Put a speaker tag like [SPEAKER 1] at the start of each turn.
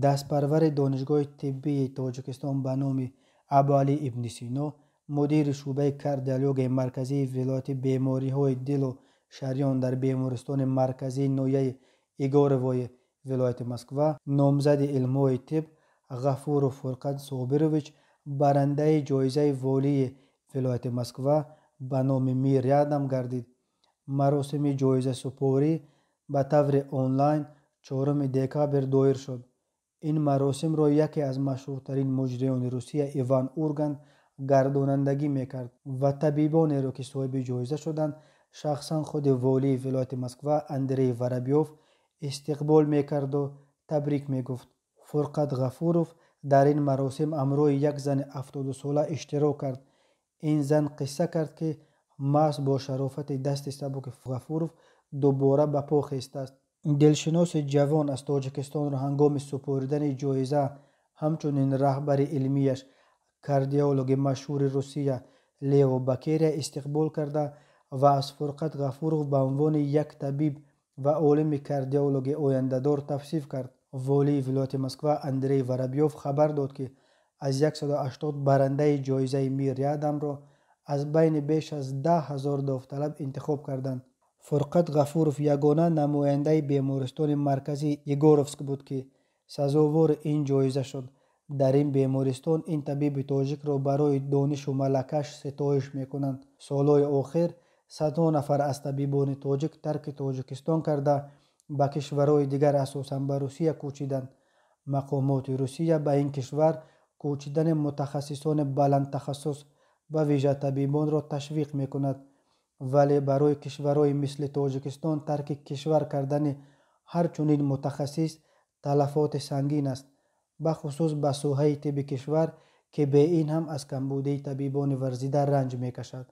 [SPEAKER 1] دستپرور دانشگاه طبی تاجیکستان به نام ابوعلی ابن سینا، مدیر شعبه کاردیولوژی مرکزی ولایت بیماری‌های دل و شریان در بیمارستان مرکزی نویه ایگوروی ولایت مسکو، نامزد علم‌های طب غفور فرقت صابرویچ برنده جایزه والی ولایت مسکو به نام میر یادم گردید. مراسم جایزه سپاری به طور آنلاین 4 دکامبر دایر شد. این مراسم را یکی از مشهورترین مجریان روسیه ایوان اورگاند گردانندگی میکرد و طبیبانی را که صاحب جایزه شدند شخصا خود والی ولایت مسکو اندری ورابیوف استقبال میکرد و تبریک میگفت. فرقت غفوروف در این مراسم همراه یک زن 70 ساله اشتراک کرد. این زن قصه کرد که محض با شرافت دست سبک غفوروف دوباره به پا خیسته است. دلشناس جوان از تاجیکستان را هنگام سپردن جایزه همچنین رهبر علمیش کاردیولوژ مشهور روسیه لیو بکیریا استقبال کرده و از فرقت غفوروف به عنوان یک طبیب و عالم کاردیولوژی آینده‌دار توصیف کرد. والی ولایت مسکو اندری ورابیوف خبر داد که از 180 برنده جایزه میر یادم را از بین بیش از 10,000 داوطلب انتخاب کردند. فرقت غفوروف یگانه نماینده بیمارستان مرکزی ایگوروفسک بود که سزاوار این جایزه شد. در این بیمارستان این طبیب تاجیک را برای دانش و ملکش ستایش میکنند. سالهای آخر صدها نفر از طبیبان تاجیک ترک تاجیکستان کرده به کشورهای دیگر اساساً به روسیه کوچیدند. مقامات روسیه به این کشور کوچیدن متخصصان بلند تخصص به ویژه طبیبان را تشویق میکند، ولی برای کشورهای مثل تاجیکستان ترک کشور کردن هر چنین متخصص تلفات سنگین است، بخصوص به ساحه طب کشور که به این هم از کمبودی طبیبان ورزیده رنج میکشد.